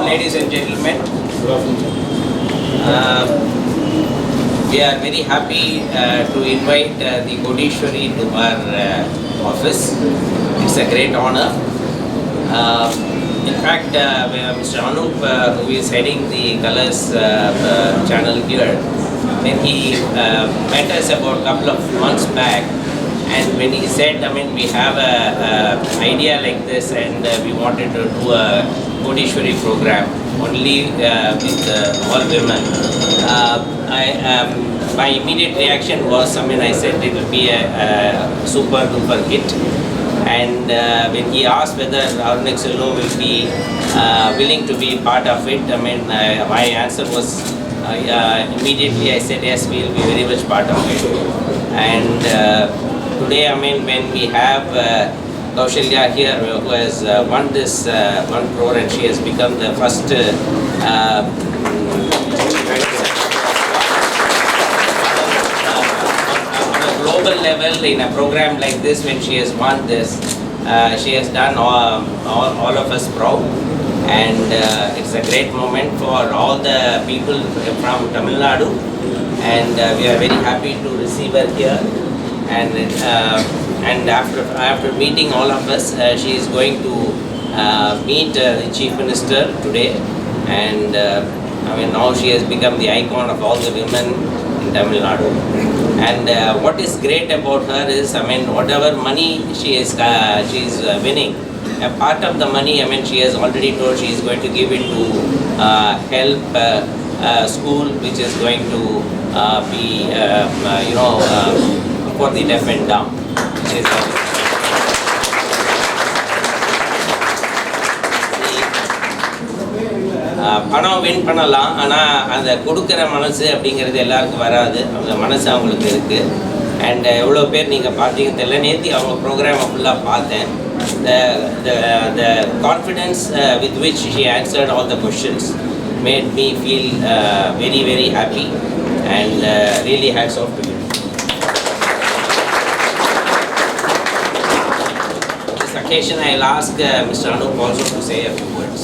afternoon, ladies and gentlemen. We are very happy to invite the kodeeswari to our office. It's a great honor. In fact, Mr. Arun, who is heading the Colors channel here, when he met us about a couple of months back, and when he said, we have a idea like this, and we wanted to do a kodeeswari program only with all women. My immediate reaction was, I said it will be a super duper hit. And when he asked whether Arunexcello will be willing to be part of it, my answer was immediately I said yes, we will be very much part of it. And today, when we have Kausalya here, who has won this 1 crore, and she has become the first global level in a program like this. When she has won this, she has done all of us proud, and it's a great moment for all the people from Tamil Nadu, and we are very happy to receive her here. And after meeting all of us, she is going to meet the Chief Minister today, and now she has become the icon of all the women in Tamil Nadu. And what is great about her is, whatever money she is winning, a part of the money, she has already told she is going to give it to help a school which is going to be, for the deaf and dumb. Which is பணம் win பண்ணலாம், ஆனால் அந்த கொடுக்குற மனசு அப்படிங்கிறது எல்லாருக்கும் வராது. அந்த மனசு அவங்களுக்கு இருக்குது. அண்ட் எவ்வளோ பேர் நீங்கள் பார்த்தீங்கன்னு தெரியல, நேற்று அவங்க ப்ரோக்ராமை ஃபுல்லாக பார்த்தேன். The confidence with which she answered all the questions made me feel very, very happy, and really hats off to you. On this occasion, I'll ask Mr. Arun also to say a few words.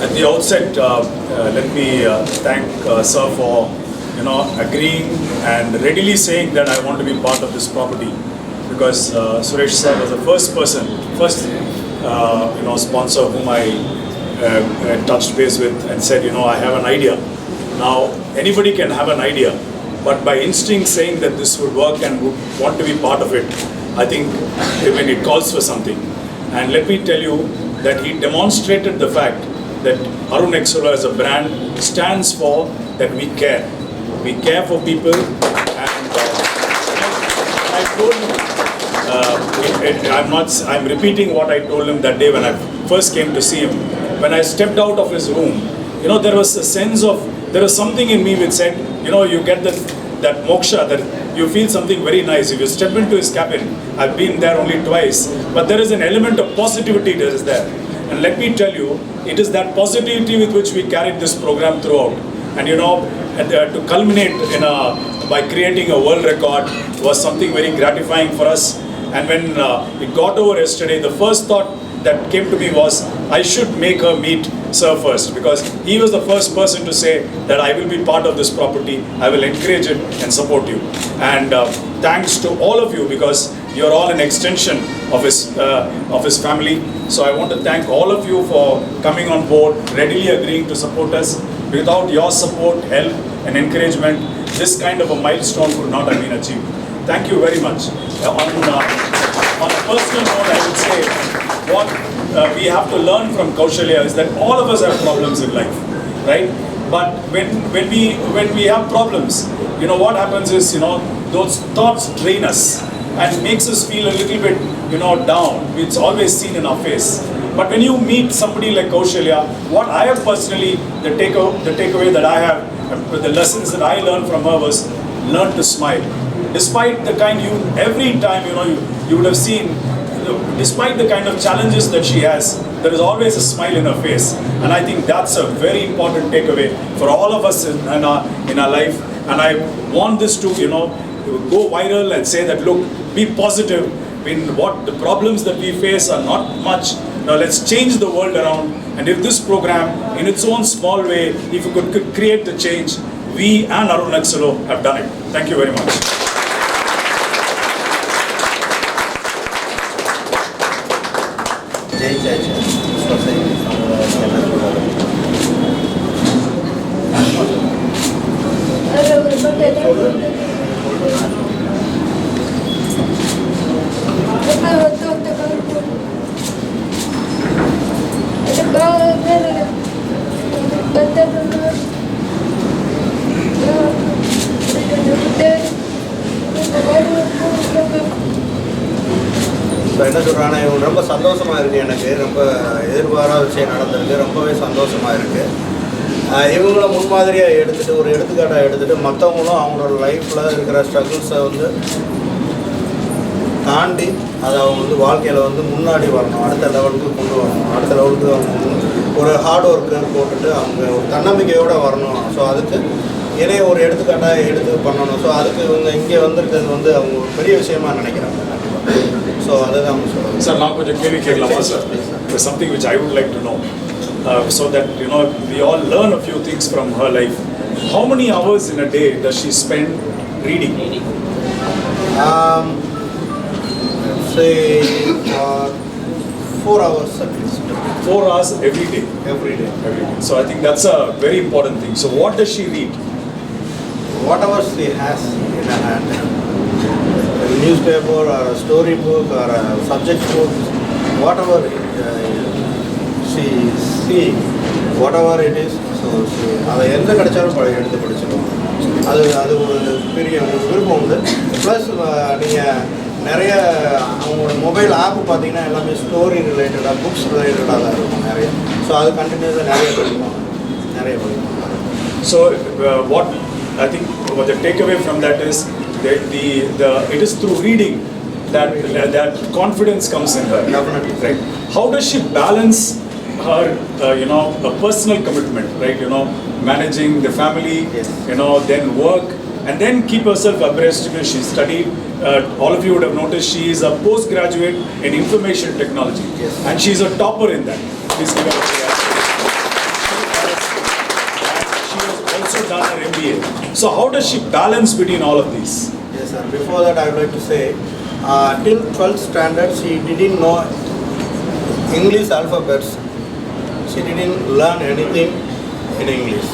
At the outset, let me thank sir for agreeing and readily saying that I want to be part of this property, because Suresh sir was the first sponsor whom I touched base with and said, I have an idea. Now anybody can have an idea, but by instinct saying that this would work and would want to be part of it, I think it calls for something. And let me tell you that he demonstrated the fact that Arunexcello as a brand stands for that we care. We care for people, and I told him, I'm repeating what I told him that day when I first came to see him. When I stepped out of his room, there was a sense of, there was something in me which said, you get that moksha, that you feel something very nice. If you step into his cabin, I've been there only twice, but there is an element of positivity that is there. And let me tell you, it is that positivity with which we carried this program throughout. And to culminate by creating a world record was something very gratifying for us. And when it got over yesterday, the first thought that came to me was, I should make her meet sir first, because he was the first person to say that I will be part of this property, I will encourage it and support you. And thanks to all of you, because you're all an extension of his family. So I want to thank all of you for coming on board, readily agreeing to support us. Without your support, help and encouragement, this kind of a milestone could not have been achieved. Thank you very much. On a personal note, I would say what we have to learn from Kausalya is that all of us have problems in life, right? But when we have problems, what happens is, those thoughts drain us and makes us feel a little bit, down. It's always seen in our face. But when you meet somebody like Kausalya, what I have personally, the takeaway that I have, the lessons that I learned from her was learn to smile. Despite the kind every time, you would have seen, despite the kind of challenges that she has, there is always a smile in her face. And I think that's a very important takeaway for all of us in our life. And I want this to, go viral and say that, look, be positive. What the problems that we face are not much, Now let's change the world around, and if this program, in its own small way, if you could create the change, we and Arunexcello have done it. Thank you very much. Jai Chacha. இப்போ என்ன சொல்கிறாங்கன்னா இவங்க ரொம்ப சந்தோஷமாக இருக்குது. எனக்கு ரொம்ப எதிர்பாராத விஷயம் நடந்திருக்கு. ரொம்பவே சந்தோஷமாக இருக்குது. இவங்கள முன்மாதிரியாக எடுத்துகிட்டு ஒரு எடுத்துக்காட்டாக எடுத்துகிட்டு மற்றவங்களும் அவங்களோட லைஃப்பில் இருக்கிற ஸ்ட்ரகிள்ஸை வந்து தாண்டி அதை அவங்க வந்து வாழ்க்கையில் வந்து முன்னாடி வரணும், அடுத்த லெவலுக்கு கொண்டு வரணும், அடுத்த லெவலுக்கு அவங்க ஒரு ஹார்ட் ஒர்க்கு போட்டுட்டு அவங்க ஒரு தன்னம்பிக்கையோடு வரணும். ஸோ அதுக்கு ஏனே ஒரு எடுத்துக்காட்டாக எடுத்து பண்ணணும். ஸோ அதுக்கு இவங்க இங்கே வந்திருக்கிறது வந்து அவங்க ஒரு பெரிய விஷயமா நினைக்கிறாங்க. ஸோ அதை தான் அவங்க சொல்லுவாங்க. சார் நான் கொஞ்சம் கேள்வி கேட்கலாமா sir? Something which I would like to know, so that we all learn a few things from her life. How many hours in a day does she spend reading? Say 4 hours at least. 4 hours every day. Every day. So I think that's a very important thing. So what does she read? Whatever she has in her hand, a newspaper or a story book or a subject book, whatever she see, whatever it is, so she அதை எந்த கிடைச்சாலும் எடுத்து படிச்சிடுவோம். அது ஒரு பெரிய விருப்பம் உண்டு. Plus நீங்கள் நிறைய அவங்களோட மொபைல் ஆப் பார்த்தீங்கன்னா எல்லாமே ஸ்டோரி ரிலேட்டடாக, புக்ஸ் ரிலேட்டடாக தான் இருக்கும் நிறைய. ஸோ அது கண்டினியூஸாக நிறைய படிப்பாங்க. So what I think what the takeaway from that is that it is through reading that confidence comes in her. Definitely. Right? How does she balance her a personal commitment, right? Managing the family, yes. Then work, and then keep herself abreast. She studied, all of you would have noticed she is a postgraduate in information technology. Yes. And she is a topper in that. Please give her a cheer. She has also done her MBA. So how does she balance between all of these? Yes sir, before that I would like to say, till 12th standard she didn't know English alphabets. She didn't learn anything in English.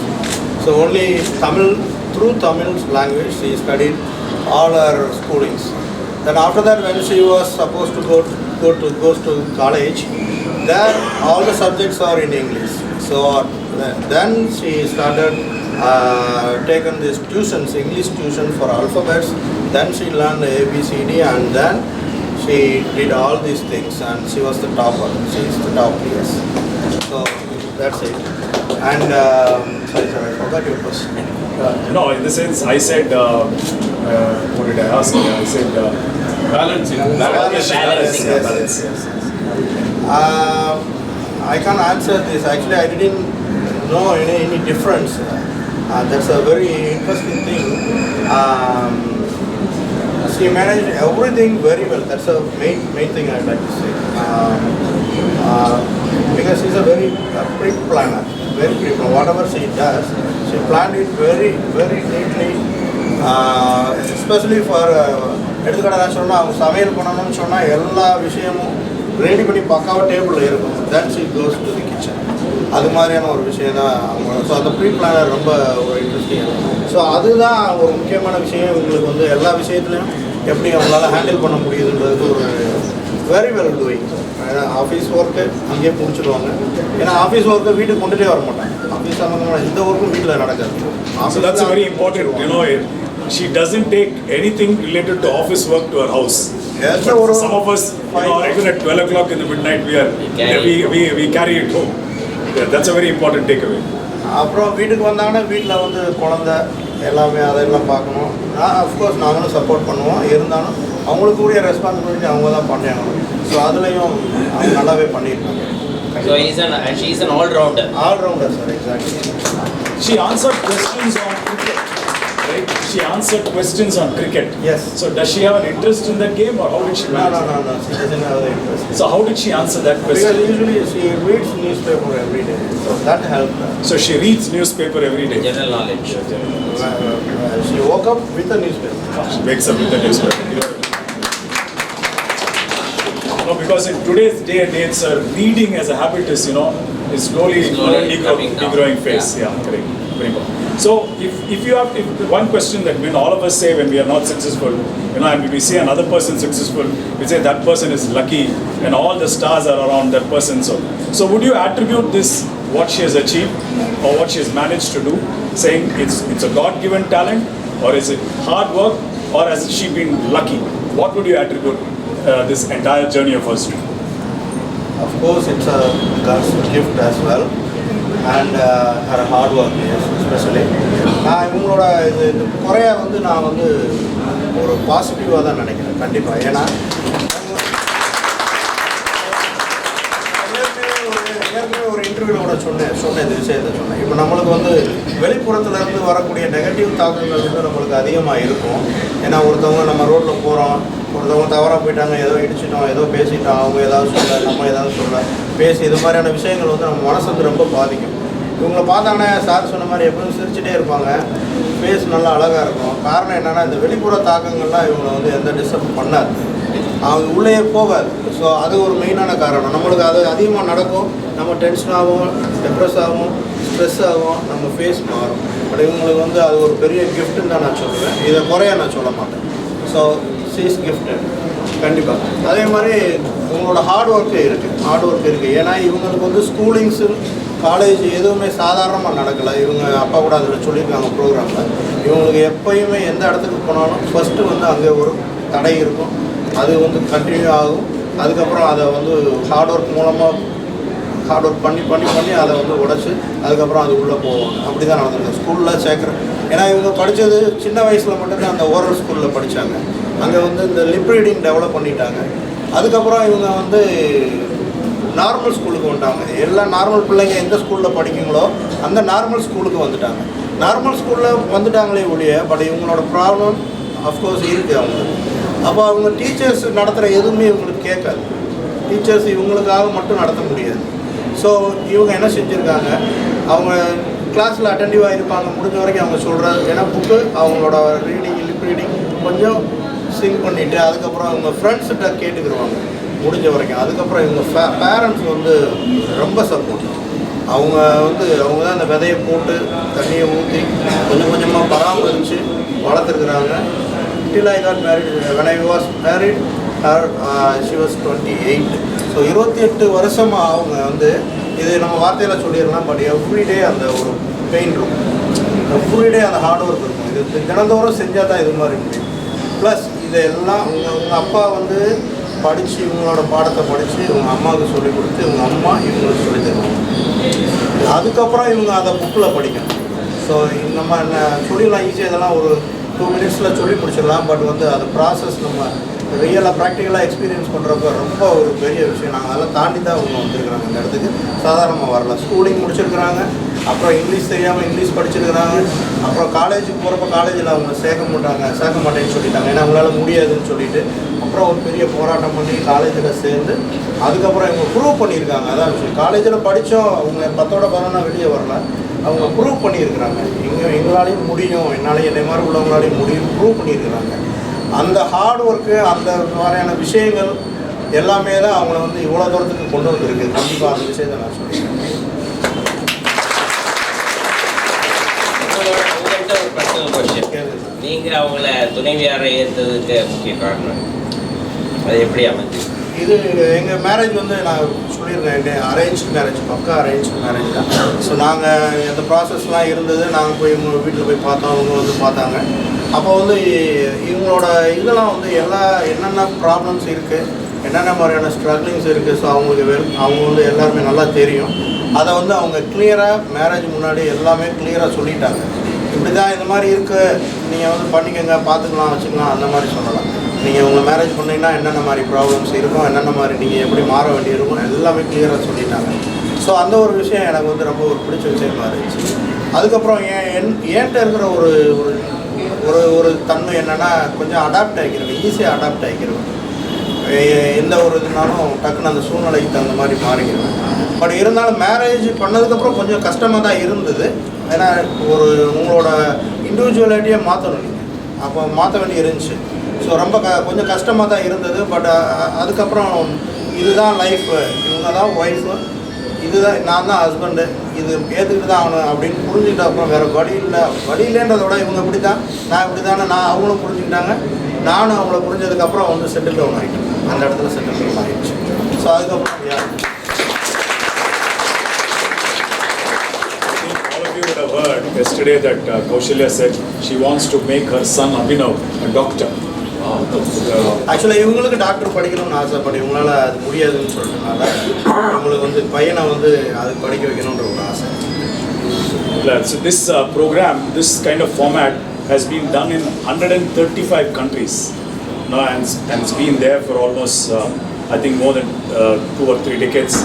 So only Tamil, through Tamil language she studied all her schoolings. Then after that when she was supposed to go to college, there all the subjects are in English. So then she started taken these tuitions, English tuition for alphabets. Then she learned ABCD and then she did all these things and she was the topper. She is the top, yes. So that's it. And sorry sir, I forgot your question. No, in the sense I said, what did I ask? I said balancing. Yes. I can't answer this. Actually, I didn't know any difference. That's a very interesting thing. She managed everything very well. That's the main thing I'd like to say. Because she's a very pre-planner. Very pre-planner. Whatever she does, she planned it very, very neatly. Especially for எடுத்துக்காட்டாக நான் சொன்னால் அவங்க சமையல் பண்ணணும்னு சொன்னால் எல்லா விஷயமும் ready பண்ணி பக்காவாக டேபிளில் இருக்கும். Then she goes to the kitchen. அது மாதிரியான ஒரு விஷயம் தான் அவங்க. ஸோ அந்த ப்ரீ பிளானர் ரொம்ப ஒரு இன்ட்ரெஸ்டிங். ஸோ அதுதான் ஒரு முக்கியமான விஷயம். இவங்களுக்கு வந்து எல்லா விஷயத்துலையும் எப்படி அவங்களால ஹேண்டில் பண்ண முடியுதுன்றது ஒரு very well doing. Office work அங்கேயே முடிச்சுடுவாங்க. ஏன்னா ஆஃபீஸ் ஒர்க்கை வீட்டுக்கு கொண்டுகிட்டே வர மாட்டாங்க. ஆஃபீஸ் சம்மந்தமான எந்த ஒர்க்கும் வீட்டில் நடக்காது. So that's very important. She doesn't take anything related to office work to her house. Yes, some of us, even at 12 o'clock in the midnight, we carry it home. Yeah, that's a very important takeaway. அப்புறம் வீட்டுக்கு வந்தாங்கன்னா வீட்டில் வந்து குழந்தை எல்லாமே அதெல்லாம் பார்க்கணும். Of course நாங்களும் சப்போர்ட் பண்ணுவோம். இருந்தாலும் அவங்களுக்கு கூடிய ரெஸ்பான்சிபிலிட்டி அவங்க தான் பண்ணணும். ஸோ அதுலேயும் அவங்க நல்லாவே பண்ணியிருக்காங்க. So she is an all-rounder. All-rounder, sir, exactly. She answered questions on cricket. she answered questions on cricket. Yes. So does she have an interest in that game, or how did she manage? No. She doesn't have the interest. So how did she answer that question? Because usually she reads newspaper every day, so that helped her. So she reads newspaper every day. General knowledge. She woke up with a newspaper. She wakes up with the newspaper. No, because in today's day and age, sir, reading as a habit is, is slowly degrowing phase. Yeah, correct. Very good. So if one question that when all of us say when we are not successful, and we see another person successful, we say that person is lucky and all the stars are around that person. So would you attribute this, what she has achieved or what she has managed to do, saying it's a God-given talent, or is it hard work, or has she been lucky? What would you attribute this entire journey of hers to? Of course, it's a God's gift as well, and her hard work, yes, especially. நான் இவங்களோட இது குறைய நான் ஒரு பாசிட்டிவாக தான் நினைக்கிறேன் கண்டிப்பாக. ஏன்னா ஏற்கனவே ஒரு இன்டர்வியூவோட சொன்ன இந்த விஷயத்தை சொன்னேன். இப்போ நம்மளுக்கு வெளிப்புறத்துலேருந்து வரக்கூடிய நெகட்டிவ் தாக்கங்கள் நம்மளுக்கு அதிகமாக இருக்கும். ஏன்னா ஒருத்தவங்க நம்ம ரோட்டில் போகிறோம், ஒருத்தவங்க தவறாக போயிட்டாங்க, ஏதோ இடிச்சிட்டோம், ஏதோ பேசிட்டோம், அவங்க ஏதாவது சொல்ல, நம்ம ஏதாவது சொல்ல, பேசி இது மாதிரியான விஷயங்கள் நம்ம மனசு ரொம்ப பாதிக்கும். இவங்களை பார்த்தாங்கன்னா சார் சொன்ன மாதிரி எப்பவும் சிரிச்சுட்டே இருப்பாங்க, ஃபேஸ் நல்லா அழகாக இருக்கும். காரணம் என்னென்னா இந்த வெளிப்புற தாக்கங்கள்லாம் இவங்களை எந்த டிஸ்டர்ப் பண்ணாது, அவங்க உள்ளே போகாது. ஸோ அது ஒரு மெயினான காரணம். நம்மளுக்கு அது அதிகமாக நடக்கும், நம்ம டென்ஷன் ஆகும், டெப்ரெஸ் ஆகும், ஸ்ட்ரெஸ் ஆகும், நம்ம ஃபேஸ் மாறும். பட் இவங்களுக்கு அது ஒரு பெரிய கிஃப்ட்டுன்னு தான் நான் சொல்லுவேன், இதை குறையா நான் சொல்ல மாட்டேன். ஸோ சீஸ் கிஃப்டட் கண்டிப்பாக. அதே மாதிரி இவங்களோட ஹார்ட் ஒர்க்கு இருக்குது. ஏன்னா இவங்களுக்கு ஸ்கூலிங்ஸு காலேஜ் எதுவுமே சாதாரணமாக நடக்கலை. இவங்க அப்பா கூட அதில் சொல்லியிருக்காங்க ப்ரோக்ராமில், இவங்களுக்கு எப்போயுமே எந்த இடத்துக்கு போனாலும் ஃபஸ்ட்டு அங்கே ஒரு தடை இருக்கும், அது கண்டினியூ ஆகும். அதுக்கப்புறம் அதை ஹார்ட் ஒர்க் மூலமாக ஹார்ட் ஒர்க் பண்ணி அதை உடச்சி அதுக்கப்புறம் அது உள்ளே போவாங்க. அப்படி தான் நடந்திருக்கு ஸ்கூலில் சேர்க்குறேன். ஏன்னா இவங்க படித்தது சின்ன வயசில் மட்டும்தான் அந்த ஓரல் ஸ்கூலில் படித்தாங்க. அங்கே இந்த லிப் ரீடிங் டெவலப் பண்ணிட்டாங்க. அதுக்கப்புறம் இவங்க நார்மல் ஸ்கூலுக்கு வந்துட்டாங்க. எல்லா நார்மல் பிள்ளைங்க எந்த ஸ்கூலில் படிக்குங்களோ அந்த நார்மல் ஸ்கூலுக்கு வந்துட்டாங்க. நார்மல் ஸ்கூலில் வந்துட்டாங்களே ஒழிய, பட் இவங்களோட ப்ராப்ளம் அஃப்கோர்ஸ் இருக்குது அவங்களுக்கு. அப்போ அவங்க டீச்சர்ஸ் நடத்துகிற எதுவுமே இவங்களுக்கு கேட்காது. டீச்சர்ஸ் இவங்களுக்காக மட்டும் நடத்த முடியாது. ஸோ இவங்க என்ன செஞ்சுருக்காங்க, அவங்க கிளாஸில் அட்டென்டிவாக இருப்பாங்க, முடிஞ்ச வரைக்கும் அவங்க சொல்கிறது. ஏன்னா புக்கு அவங்களோட ரீடிங் லிப் ரீடிங் கொஞ்சம் சிங்க் பண்ணிவிட்டு அதுக்கப்புறம் அவங்க ஃப்ரெண்ட்ஸ்கிட்ட கேட்டுக்கிடுவாங்க முடிஞ்ச வரைக்கும். அதுக்கப்புறம் இவங்க பேரண்ட்ஸ் ரொம்ப சப்போர்ட். அவங்க அவங்க தான் அந்த விதையை போட்டு தண்ணியை ஊற்றி கொஞ்சம் கொஞ்சமாக பராமரித்து வளர்த்துருக்குறாங்க. Till I got married. When I was married she was 28. So 28 வருஷமாக அவங்க இது நம்ம வார்த்தையில் சொல்லிடலாம், பட் எவ்ரிடே அந்த ஒரு பெயின் இருக்கும், எவ்ரிடே அந்த ஹார்ட் ஒர்க் இருக்கும். இது தினந்தோறும் செஞ்சால் தான் இது மாதிரி முடியும். ப்ளஸ் இதெல்லாம் உங்கள் அப்பா படித்து இவங்களோட பாடத்தை படித்து இவங்க அம்மாவுக்கு சொல்லிக் கொடுத்து இவங்க அம்மா இவங்களுக்கு சொல்லி தருவாங்க. அதுக்கப்புறம் இவங்க அதை புக்கில் படிக்கணும். ஸோ நம்ம என்ன சொல்லிடலாம் ஈஸியாக, இதெல்லாம் ஒரு 2 மினிட்ஸில் சொல்லி முடிச்சிடலாம். பட் அது ப்ராசஸ் நம்ம ரியலாக ப்ராக்டிக்கலாக எக்ஸ்பீரியன்ஸ் பண்ணுறப்ப ரொம்ப ஒரு பெரிய விஷயம். நாங்கள் அதெல்லாம் தாண்டி தான் அவங்க வந்துருக்குறாங்க இந்த இடத்துக்கு. சாதாரணமாக வரல. ஸ்கூலிங் முடிச்சிருக்கிறாங்க, அப்புறம் இங்கிலீஷ் தெரியாமல் இங்கிலீஷ் படிச்சிருக்கிறாங்க. அப்புறம் காலேஜுக்கு போகிறப்ப காலேஜில் அவங்க சேர்க்க மாட்டேன்னு சொல்லிட்டாங்க, ஏன்னா அவங்களால முடியாதுன்னு சொல்லிட்டு. அப்புறம் ஒரு பெரிய போராட்டம் பண்ணி காலேஜில் சேர்ந்து அதுக்கப்புறம் இவங்க ப்ரூவ் பண்ணியிருக்காங்க. அதான் விஷயம். காலேஜில் படித்தோம், அவங்க 10ஓட 11 வெளியே வரல, அவங்க ப்ரூவ் பண்ணியிருக்கிறாங்க. எங்களாலையும் முடியும், என்னாலையும் என்னை மாதிரி உள்ளவங்களாலையும் முடியும் ப்ரூவ் பண்ணியிருக்கிறாங்க. அந்த ஹார்ட் ஒர்க்கு அந்த மாதிரியான விஷயங்கள் எல்லாமே தான் அவங்கள இவ்வளோ தூரத்துக்கு கொண்டு வந்திருக்கு. கண்டிப்பாக அந்த விஷயத்தை நான் சொல்லியிருக்கேன். உங்கள்கிட்ட ஒரு பர்சனல் கொஸ்டின். நீங்கள் அவங்கள துணைவியாரை ஏற்றதுக்கு முக்கிய காரணம் அது எப்படி அமைஞ்சு? இது எங்கள் மேரேஜ் நான் சொல்லியிருக்கேன், அரேஞ்ச் மேரேஜ், பக்கா அரேஞ்ச் மேரேஜ் தான். ஸோ நாங்கள் அந்த ப்ராசஸ்லாம் இருந்தது. நாங்கள் போய் இவங்க வீட்டில் போய் பார்த்தோம், அவங்க பார்த்தாங்க. அப்போ இவங்களோட இதெல்லாம் என்னென்ன ப்ராப்ளம்ஸ் இருக்குது, என்னென்ன மாதிரியான ஸ்ட்ரகிளிங்ஸ் இருக்குது. ஸோ அவங்க எல்லாருமே நல்லா தெரியும். அதை அவங்க கிளியராக மேரேஜ் முன்னாடி எல்லாமே கிளியராக சொல்லிட்டாங்க. இப்படி தான் இந்த மாதிரி இருக்குது, நீங்கள் பண்ணிக்கோங்க, பார்த்துக்கலாம், வச்சுக்கலாம், அந்த மாதிரி சொல்லலாம். நீங்கள் உங்களை மேரேஜ் பண்ணிங்கன்னா என்னென்ன மாதிரி ப்ராப்ளம்ஸ் இருக்கும், என்னென்ன மாதிரி நீங்கள் எப்படி மாற வேண்டியிருக்கும், எல்லாமே கிளியராக சொல்லிட்டாங்க. ஸோ அந்த ஒரு விஷயம் எனக்கு ரொம்ப ஒரு பிடிச்ச விஷயமா இருந்துச்சு. அதுக்கப்புறம் என்கிட்ட இருக்கிற ஒரு ஒரு தன்மை என்னென்னா கொஞ்சம் அடாப்ட் ஆகிக்கிறேன், ஈஸியாக அடாப்ட் ஆகிக்கிறேன். எந்த ஒரு இதுனாலும் டக்குன்னு அந்த சூழ்நிலைக்கு தகுந்த மாதிரி மாறிக்கிறேன். பட் இருந்தாலும் மேரேஜ் பண்ணதுக்கப்புறம் கொஞ்சம் கஷ்டமாக தான் இருந்தது. ஏன்னா உங்களோட இண்டிவிஜுவலிட்டியை மாற்றணும் நீங்கள், அப்போ மாற்ற வேண்டி இருந்துச்சு. ஸோ ரொம்ப கொஞ்சம் கஷ்டமாக தான் இருந்தது. பட் அதுக்கப்புறம் இதுதான் லைஃப், இவங்க தான் ஒய்ஃபு, இதுதான் நான் தான் ஹஸ்பண்டு, இது ஏற்றுக்கிட்டு தான் ஆகணும் அப்படின்னு புரிஞ்சுக்கிட்ட அப்புறம் வேறு வழி இல்லைன்றத விட இவங்க இப்படி தான், நான் இப்படி தானே, அவங்களும் புரிஞ்சுக்கிட்டாங்க, நானும் அவங்கள புரிஞ்சதுக்கப்புறம் வந்து செட்டில் டவுன் ஆகிட்டேன். அந்த இடத்துல செட்டில் டவுன் ஆகிடுச்சு. ஸோ அதுக்கப்புறம் all of you would have heard yesterday that Kausalya said she wants to make her son Abhinav a doctor. ஆக்சுவலாக இவங்களுக்கு டாக்டர் படிக்கணும்னு ஆசைப்பட்டு இவங்களால அது முடியாதுன்னு சொல்லிட்டனால இவங்களுக்கு வந்து பையனை வந்து அது படிக்க வைக்கணுன்ற ஒரு ஆசை. So this program, this kind of format has been done in 135 countries. No, and it's been there for almost, I think, more than 2 or 3 decades.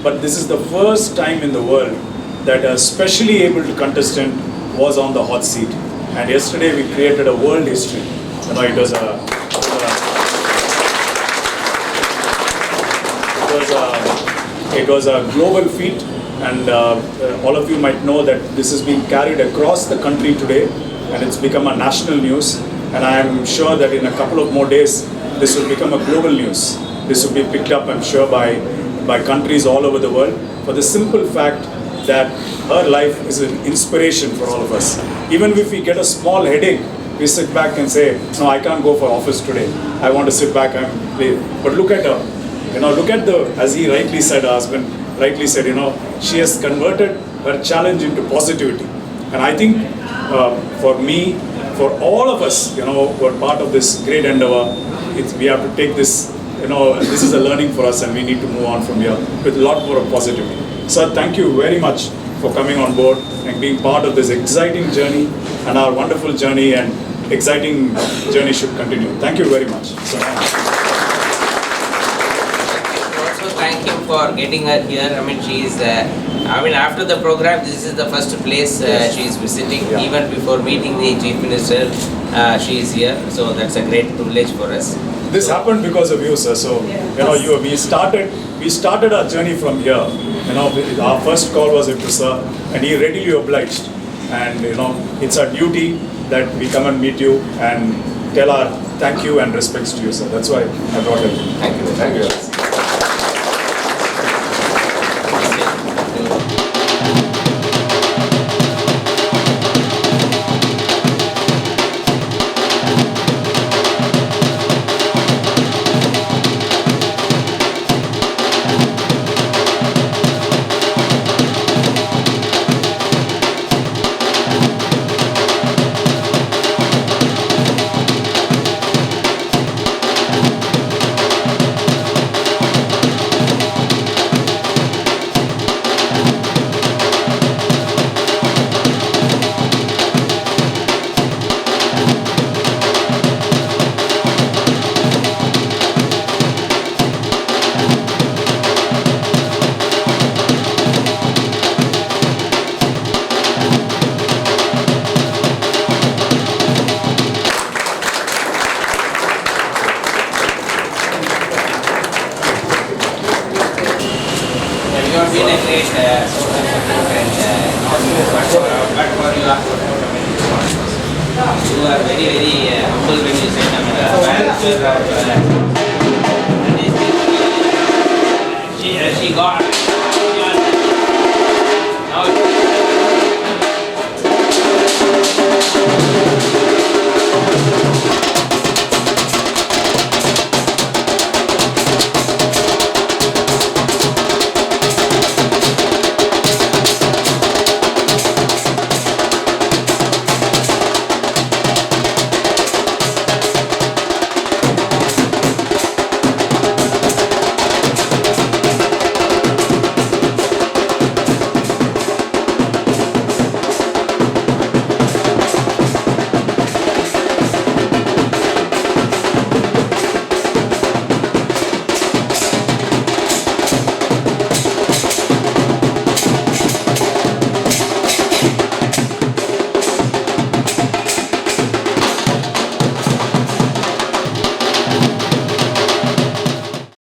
But this is the first time in the world that a specially able contestant was on the hot seat. And yesterday we created a world history. You know, it was a global feat, and all of you might know that this is being carried across the country today, and it's become a national news. And I am sure that in a couple of more days, this will become a global news. This will be picked up, I'm sure, by countries all over the world, for the simple fact that her life is an inspiration for all of us. Even if we get a small headache, we sit back and say, no, I can't go for office today. I want to sit back and play. But look at her. You know, look at as he rightly said, her husband rightly said, you know, she has converted her challenge into positivity. And I think for me, for all of us, you know, who are part of this great endeavor, we have to take this, you know, this is a learning for us, and we need to move on from here with a lot more of positivity. Sir, thank you very much for coming on board and being part of this exciting journey, and our wonderful journey and exciting journey should continue. Thank you very much. So, also thank him for getting her here. I mean, she is, after the program, this is the first place she is visiting. Yeah. Even before meeting the Chief Minister, she is here. So that's a great privilege for us. this happened because of you, sir. So, you know, we started our journey from here. You know, our first call was to sir, and he readily obliged. And you know, it's our duty that we come and meet you and tell our thank you and respects to you, sir. That's why I brought him. Thank you. Thank you. You have been a great social support and but for you are you are very humble when you say she got now